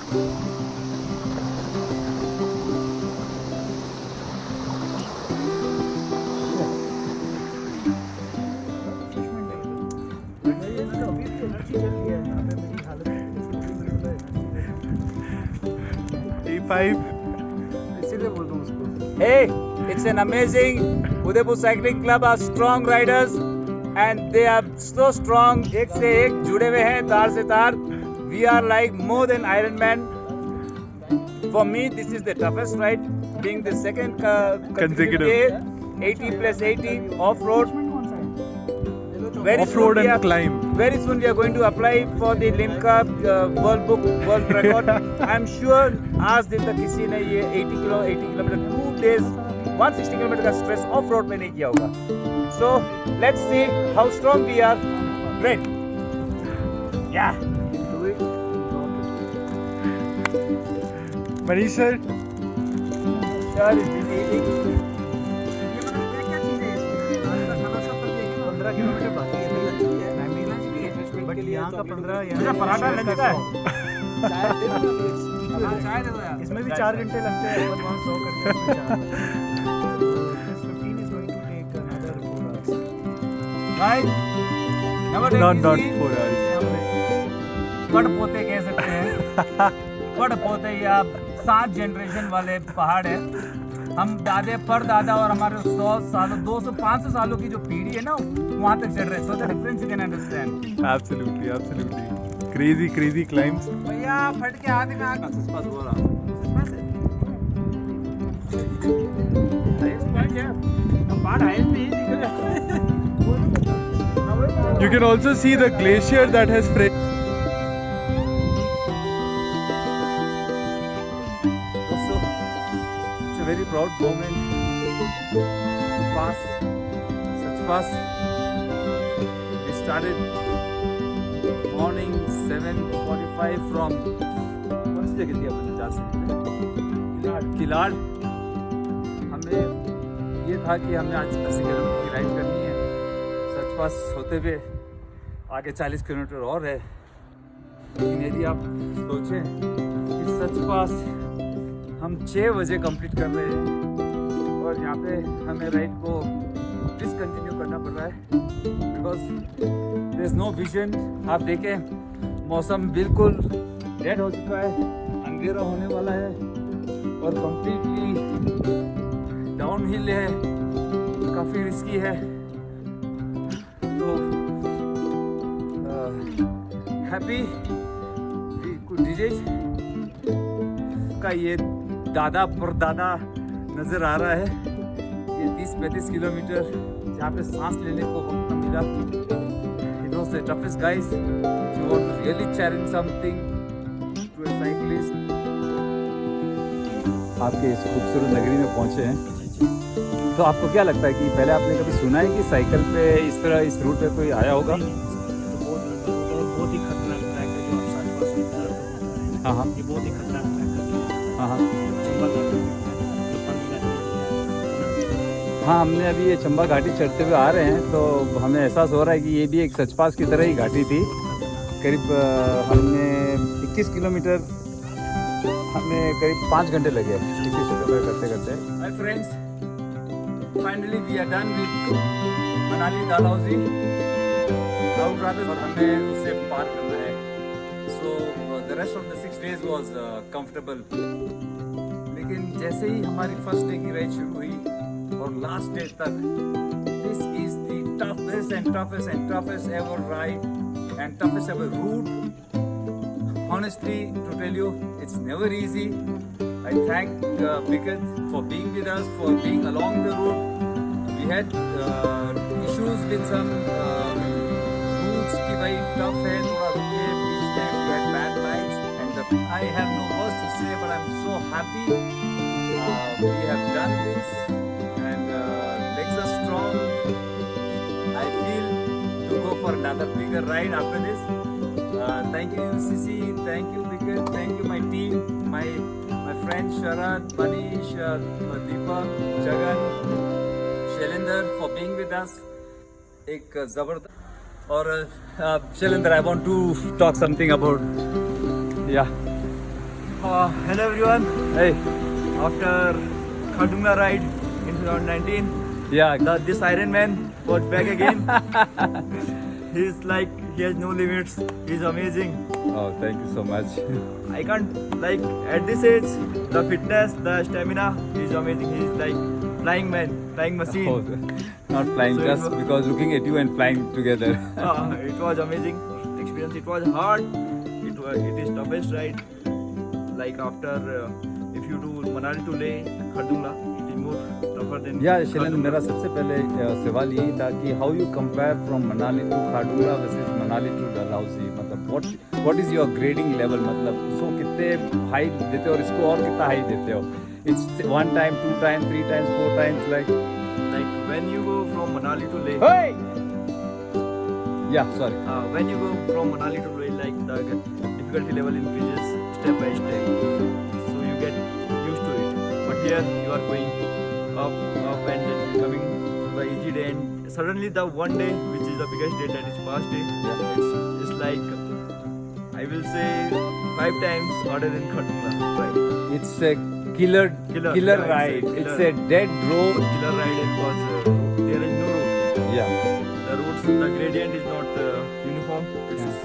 Hey, it's an amazing Udaipur Cycling Club are strong riders and they are so strong. एक से एक जुड़े हुए हैं तार से तार. We are like more than Iron Man. For me, this is the toughest ride, being the second consecutive day, 80 plus 80 off-road. Off-road and climb. Very soon we are going to apply for the Limca World Book World Record. I'm sure आज दिन तक किसी ने ये 80 kilometre 2 days 160 kilometre का stress of road में नहीं किया होगा. So let's see how strong we are. Great. Yeah. Do it. Manish sir. Sir is busy eating. 15 kilometre बाकी है. बट यहाँ का 15 यहाँ पराठा लगता है. इसमें भी 4 घंटे लगते हैं. 100 करते हैं. 15 is going to take another 4 hours. Right? Never take Not easy. 4 hours. पड़ पोते कह सकते हैं. पड़ पोते या 7 जनरेशन वाले पहाड़ है. हम दादे पर दादा और हमारे 100 सालों 200 500 सालों की जो पीढ़ी है ना वहाँ तक चढ़ रहे. So the difference you can understand. Absolutely. Crazy climbs. भैया फट के आधे में आग पास हो रहा. You can also see the glacier that has spread. Also, it's a very proud moment to pass such pass. We started morning 7:45 from कौन सी जगह थी अपन जा सकते किलाड़. हमें ये था कि हमने आज 80 किलोमीटर की राइड करनी है. सच पास होते हुए आगे 40 किलोमीटर और है. लेकिन यदि आप सोचें कि सच पास हम 6 बजे कंप्लीट कर रहे हैं और यहाँ पे हमें राइड को डिसकंटिन्यू करना पड़ रहा है because there is no vision. आप देखें मौसम बिल्कुल डेड हो चुका है. अंधेरा होने वाला है और कंप्लीटली डाउन हिल है. काफ़ी रिस्की है. तो हैप्पी डीजे का ये दादा परदादा नज़र आ रहा है. ये 30-35 किलोमीटर जहाँ पे सांस लेने को वक्त मिला. It was the toughest guys. If you want to really challenge something to a cyclist. आपके इस खूबसूरत नगरी में पहुँचे हैं तो आपको क्या लगता है कि पहले आपने कभी सुना है कि साइकिल पे इस तरह इस रूट पे कोई आया होगा? बहुत ही खतरनाक ट्रैक है जो आप 60% हाँ हाँ ये बहुत ही खतरनाक ट्रैक है. हाँ हाँ चंबा घाटी हाँ. हमने अभी ये चंबा घाटी चढ़ते हुए आ रहे हैं तो हमें एहसास हो रहा है कि ये भी एक सचपास की तरह ही घाटी थी. करीब हमने 21 किलोमीटर हमें करीब 5 घंटे लगे 21 किलोमीटर करते करते. Hi friends, finally we are done with Manali Dalhousie round robin और हमें उससे पार करना है. So the rest of the 6 days was comfortable. लेकिन जैसे ही हमारी फर्स्ट डे की राइड शुरू हुई और लास्ट डे तक this is the toughest and toughest ever ride and toughest ever route. Honestly, to tell you, it's never easy. I thank Vikat for being with us, for being along the route. We had issues with some routes कि भाई tough है, थोड़ा रुके बीच में. We had bad lights and I have no words to say, but I'm so happy we have done this and legs are strong. I feel to go for another bigger ride after this. Thank you UCC, thank you Vikat, thank you my team, my friends Sharad, Manish, Deepak, Jagan, Shailendra for being with us. एक जबरदस्त. और Shailendra, I want to talk something about Hello everyone. Hey, After Khardungla ride in 2019, yeah. this Iron Man was back again. He's like, he has no limits. He's amazing. Oh, thank you so much. I can't, like, at this age, the fitness, the stamina, he's amazing. He's like flying man, flying machine. Oh, not flying, So it just was- because looking at you and flying together. It was amazing experience. It was hard. It is toughest ride. Like after if you do Manali to Leh, Khardungla, it is more tougher than. Yeah, Shailendra, Khardungla. मेरा सबसे पहले सवाल यही था कि how you compare from Manali to Khardungla versus Manali to Dalhousie, मतलब what is your grading level, मतलब उसको कितने हाई देते हो और इसको और कितना हाई देते हो? It's 1 time, 2 time, 3 times, 4 times, like Like when you go from Manali to Leh. hey, yeah, sorry. When you go from Manali to Leh, like the difficulty level increases step by step, so you get used to it. But here you are going up, and then coming to the easy day, and suddenly the one day, which is the biggest day, that is past day, it's like I will say 5 times harder than Khardungla, right? It's a killer Killer, killer yeah, ride. it's a It's killer. a dead road. Killer ride because there is no road. Yeah. The roads, the gradient is not uniform. It's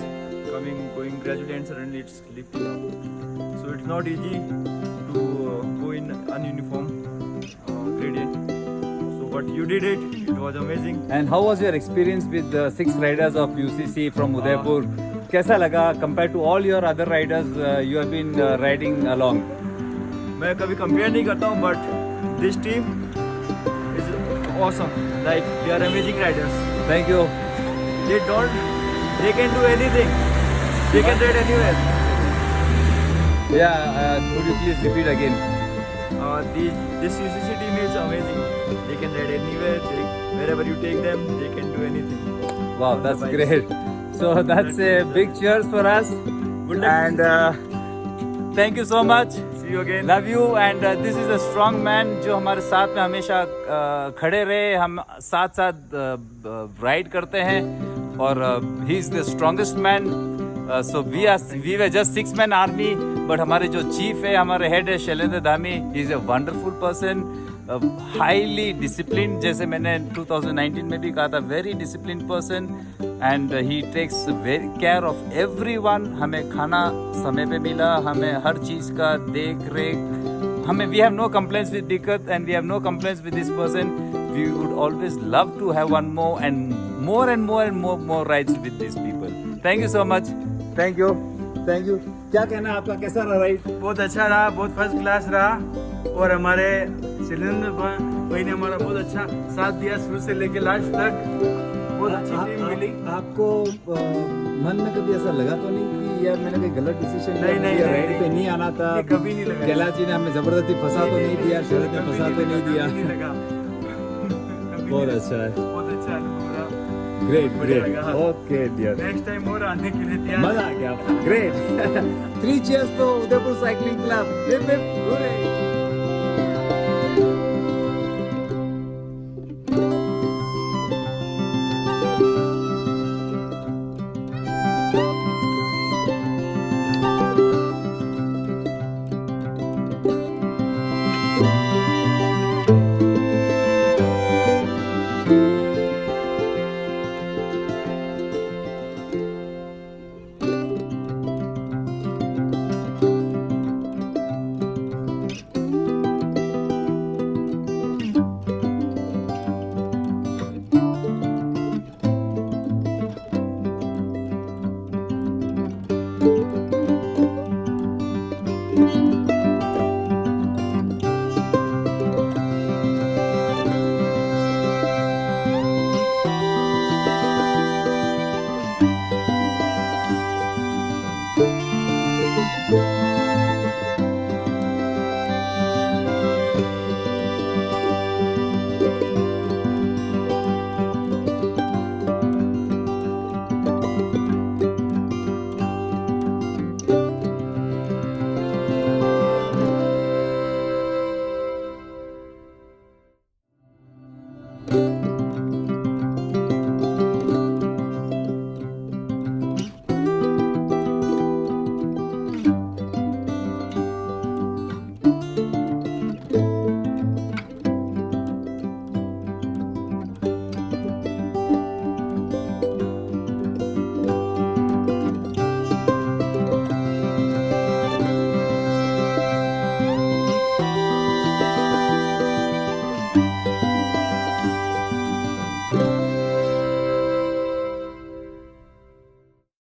going gradually, and suddenly it's lifting up. So it's not easy to go in ununiform gradient. So but you did it. It was amazing. And how was your experience with the 6 riders of UCC from Udaipur? कैसा लगा compared to all your other riders you have been riding along? मैं कभी compare नहीं करता हूँ, but this team is awesome. Like they are amazing riders. Thank you. They can do anything. They can ride anywhere. Yeah, could you please repeat again? This UCC team is amazing. They can ride anywhere. Wherever you take them, they can do anything. Wow, On the that's bikes. great. So that's a big cheers for us. Good luck. And thank you so much. See you again. Love you and this is a strong man जो हमारे साथ में हमेशा खड़े रहे, हम साथ साथ राइड करते हैं और he is the strongest man. So we were just 6 man army, but हमारे जो चीफ है, हमारे हेड है Shailendra Dhami, he is a wonderful person, highly discipline, जैसे मैंने 2019 में भी कहा था, very discipline person and he takes very care of everyone. हमें खाना समय पे मिला, हमें हर चीज़ का देख रेख, हमें we have no complaints with दिक्कत and we have no complaints with this person. We would always love to have one more and more rides with this people. Thank you so much. Thank you. क्या कहना है आपका, कैसा रहा ride? बहुत अच्छा रहा, बहुत फर्स्ट क्लास रहा, और हमारे शैलेंद्र भाई ने हमारा बहुत अच्छा साथ दिया शुरू से लेके लास्ट तक. बहुत अच्छी टीम मिली. आपको मन में कभी ऐसा लगा तो नहीं कि यार मैंने कोई गलत डिसीजन नहीं, राइड नहीं, पे नहीं आना था? ये कभी नहीं लगा. कैलाश जी ने हमें जबरदस्ती फंसा तो नहीं दिया, शरद ने फंसा तो नहीं दिया? कभी नहीं लगा. बहुत अच्छा है. बहुत अच्छा अनुभव रहा. ग्रेट बढ़िया ग्रेट. लगा. ओके डियर, नेक्स्ट टाइम और आने के लिए तैयार. मजा आ गया. Great. 3 cheers to Udaipur cycling club. Hip hip hurray.